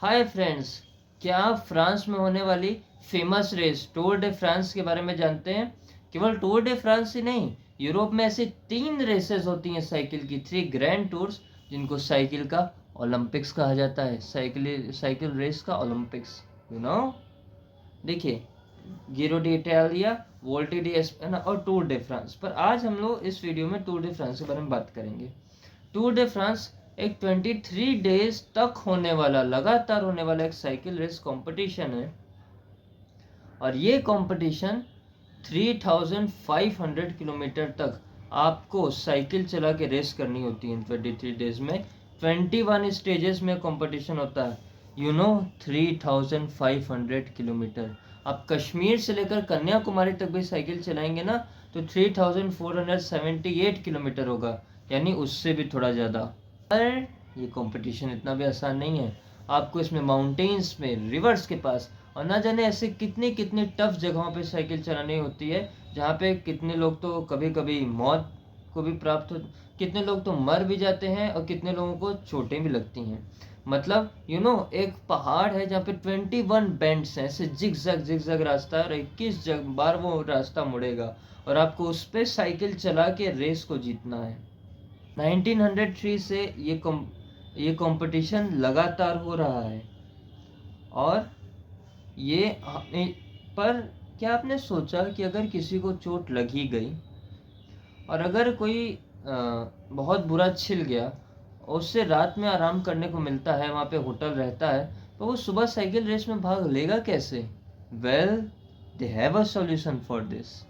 Hi friends, क्या आप France में होने वाली famous race tour de France के बारे में जानते हैं? केवल टूर डे फ्रांस ही नहीं, यूरोप में ऐसी 3 रेसेस होती हैं साइकिल की, 3 ग्रैंड टूर्स जिनको साइकिल का ओलंपिक्स कहा जाता है। साइकिल रेस का ओलंपिक्स, यू नो। देखिए, गिरो डी इटालिया, वोल्टी डी एस्पेना और टूर डे फ्रांस। पर आज हम लोग इस वीडियो में टूर डे फ्रांस के बारे में बात करेंगे। टूर डे फ्रांस एक 23 डेज तक होने वाला, लगातार होने वाला एक साइकिल रेस कंपटीशन है। और ये कंपटीशन 3500 किलोमीटर तक आपको साइकिल चला के रेस करनी होती है। 23 डेज में 21 स्टेजेस में कंपटीशन होता है, 3500 किलोमीटर। आप कश्मीर से लेकर कन्याकुमारी तक भी साइकिल चलाएंगे ना, तो 3478 किलोमीटर होगा, यानी उससे भी थोड़ा ज़्यादा। पर ये कंपटीशन इतना भी आसान नहीं है। आपको इसमें माउंटेन्स में, रिवर्स के पास, और ना जाने ऐसे कितनी कितनी टफ जगहों पे साइकिल चलानी होती है, जहाँ पे कितने लोग तो कभी कभी मौत को भी प्राप्त हो, कितने लोग तो मर भी जाते हैं और कितने लोगों को चोटें भी लगती हैं। मतलब एक पहाड़ है जहाँ पे 21 बेंड्स हैं, ऐसे जिग जग रास्ता है, और 21 बार वो रास्ता मुड़ेगा और आपको उस पर साइकिल चला के रेस को जीतना है। 1903 से ये कंपटीशन लगातार हो रहा है। और ये पर क्या आपने सोचा कि अगर किसी को चोट लग ही गई और अगर कोई बहुत बुरा छिल गया, उससे रात में आराम करने को मिलता है, वहाँ पे होटल रहता है, तो वो सुबह साइकिल रेस में भाग लेगा कैसे? Well, they have a solution for this.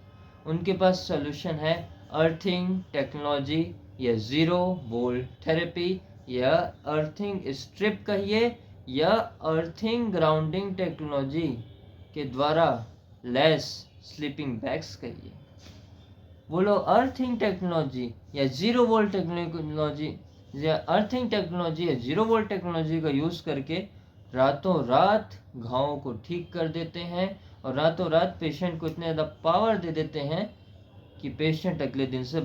उनके पास सॉल्यूशन है अर्थिंग टेक्नोलॉजी, या ज़ीरो वोल्ट थेरेपी, या अर्थिंग स्ट्रिप कहिए, या अर्थिंग ग्राउंडिंग टेक्नोलॉजी के द्वारा लेस स्लीपिंग बैग्स कहिए। बोलो, अर्थिंग टेक्नोलॉजी या ज़ीरो वोल्ट टेक्नोलॉजी, या अर्थिंग टेक्नोलॉजी या ज़ीरो वोल्ट टेक्नोलॉजी का यूज़ करके रातों रात घावों को ठीक कर देते हैं, और रातों रात पेशेंट को इतने ज़्यादा पावर दे देते हैं कि पेशेंट अगले दिन से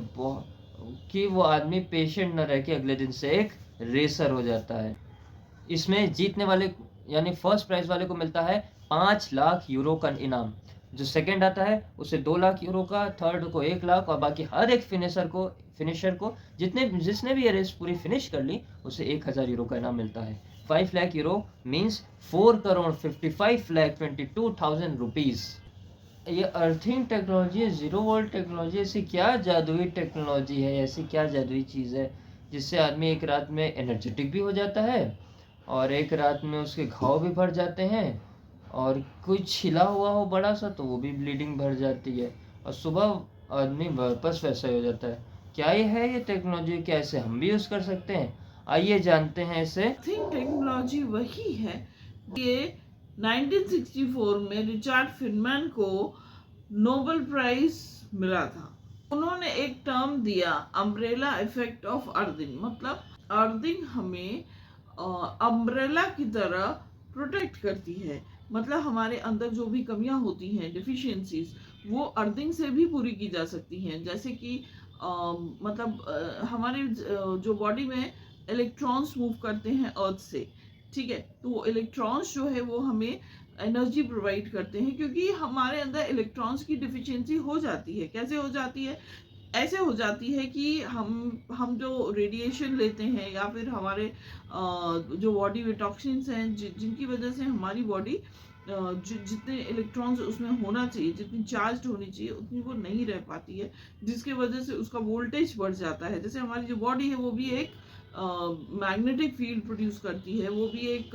वो आदमी पेशेंट न रह के अगले दिन से एक रेसर हो जाता है। इसमें जीतने वाले यानी फर्स्ट प्राइज वाले को मिलता है 5 लाख यूरो का इनाम, जो सेकंड आता है उसे 2 लाख यूरो का, थर्ड को 1 लाख, और बाकी हर एक फिनिशर को जिसने भी ये रेस पूरी फिनिश कर ली, उसे 1000 यूरो का इनाम मिलता है। 5 lakh euro means 4 crore 55 lakh 22,000 rupees. ये earthing technology, zero volt technology, ऐसी क्या जादुई टेक्नोलॉजी है, ऐसी क्या जादुई चीज़ है जिससे आदमी एक रात में एनर्जेटिक भी हो जाता है और एक रात में उसके घाव भी भर जाते हैं, और कोई छिला हुआ हो बड़ा सा तो वो भी ब्लीडिंग भर जाती है, और सुबह आदमी वापस वैसा ही हो जाता है। क्या ये है ये टेक्नोलॉजी? क्या ऐसे हम भी यूज़ कर सकते हैं? आइए जानते हैं इसे। थिंक टेक्नोलॉजी वही है। ये 1964 में रिचर्ड फिनमैन को नोबेल प्राइज मिला था। उन्होंने एक टर्म दिया, अम्ब्रेला इफेक्ट ऑफ अर्थिंग। मतलब अर्थिंग हमें अम्ब्रेला की तरह प्रोटेक्ट करती है। मतलब हमारे अंदर जो भी कमियां होती हैं, डिफिशियंसीज, वो अर्थिंग से भी पूरी की जा सकती हैं। जैसे कि हमारे जो बॉडी में इलेक्ट्रॉन्स मूव करते हैं अर्थ से, ठीक है, तो इलेक्ट्रॉन्स जो है वो हमें एनर्जी प्रोवाइड करते हैं, क्योंकि हमारे अंदर इलेक्ट्रॉन्स की डिफिशियंसी हो जाती है। कैसे हो जाती है? ऐसे हो जाती है कि हम जो रेडिएशन लेते हैं, या फिर हमारे जो बॉडी में टॉक्सिन्स हैं, जिनकी वजह से हमारी बॉडी जितने इलेक्ट्रॉन्स उसमें होना चाहिए, जितनी चार्ज होनी चाहिए, उतनी वो नहीं रह पाती है, जिसके वजह से उसका वोल्टेज बढ़ जाता है। जैसे हमारी जो बॉडी है वो भी एक मैग्नेटिक फील्ड प्रोड्यूस करती है, वो भी एक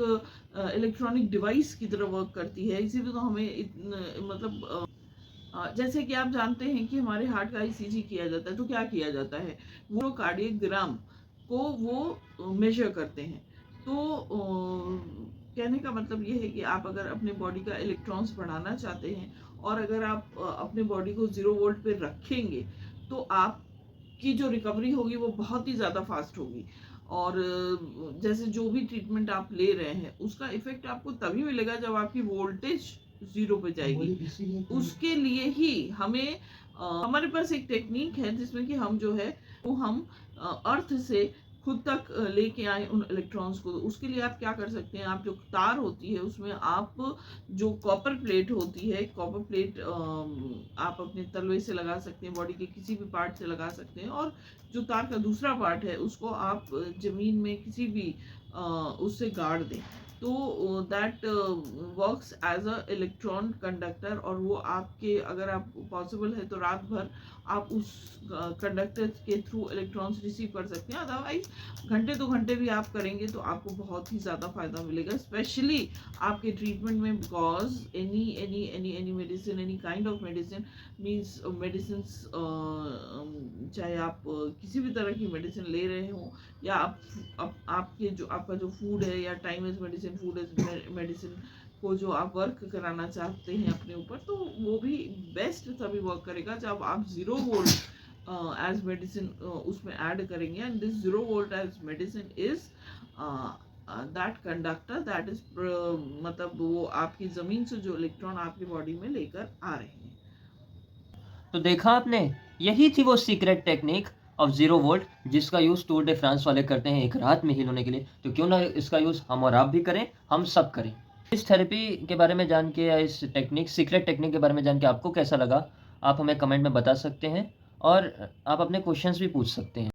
इलेक्ट्रॉनिक डिवाइस की तरह वर्क करती है। इसीलिए तो हमें जैसे कि आप जानते हैं कि हमारे हार्ट का ईसीजी किया जाता है, तो क्या किया जाता है, वो कार्डियोग्राम को वो मेजर करते हैं। तो कहने का मतलब ये है कि आप अगर अपने बॉडी का इलेक्ट्रॉन्स बढ़ाना चाहते हैं, और अगर आप अपने बॉडी को 0 वोल्ट पे रखेंगे, तो आपकी जो रिकवरी होगी वो बहुत ही ज़्यादा फास्ट होगी। और जैसे जो भी ट्रीटमेंट आप ले रहे हैं, उसका इफेक्ट आपको तभी मिलेगा जब आपकी वोल्टेज 0 पे जाएगी। उसके लिए ही हमें हमारे पास एक टेक्निक है जिसमें कि हम जो है वो हम अर्थ से खुद तक लेके आए उन इलेक्ट्रॉन्स को। तो उसके लिए आप क्या कर सकते हैं, आप जो तार होती है उसमें आप जो कॉपर प्लेट होती है, कॉपर प्लेट आप अपने तलवे से लगा सकते हैं, बॉडी के किसी भी पार्ट से लगा सकते हैं, और जो तार का दूसरा पार्ट है उसको आप ज़मीन में किसी भी उससे गाड़ दें, तो that works as a electron conductor. और वो आपके, अगर आप पॉसिबल है तो रात भर आप उस कंडक्टर के थ्रू इलेक्ट्रॉन्स रिसीव कर सकते हैं। अदरवाइज घंटे 2 घंटे भी आप करेंगे तो आपको बहुत ही ज़्यादा फ़ायदा मिलेगा, स्पेशली आपके ट्रीटमेंट में, because any medicine, any kind of medicine means medicine, चाहे आप किसी भी तरह की मेडिसिन ले रहे हो, या आपके जो आपका जो फूड है, या time is medicine, food is medicine को जो आप वर्क कराना चाहते हैं अपने ऊपर, तो वो भी बेस्ट तभी वर्क करेगा जब आप 0 वोल्ट एज मेडिसिन उसमें ऐड करेंगे। And this 0 volt as medicine is that conductor that is, मतलब वो आपकी ज़मीन से जो इलेक्ट्रॉन आपकी बॉडी में लेकर आ रहे हैं। तो देखा आपने, यही थी वो सीक्रेट टेक्निक ऑफ 0 वोल्ट जिसका यूज़ टूर डे फ्रांस वाले करते हैं एक रात में हील होने के लिए। तो क्यों ना इसका यूज़ हम और आप भी करें, हम सब करें। इस थेरेपी के बारे में जान के, या इस टेक्निक, सीक्रेट टेक्निक के बारे में जान के आपको कैसा लगा, आप हमें कमेंट में बता सकते हैं, और आप अपने क्वेश्चंस भी पूछ सकते हैं।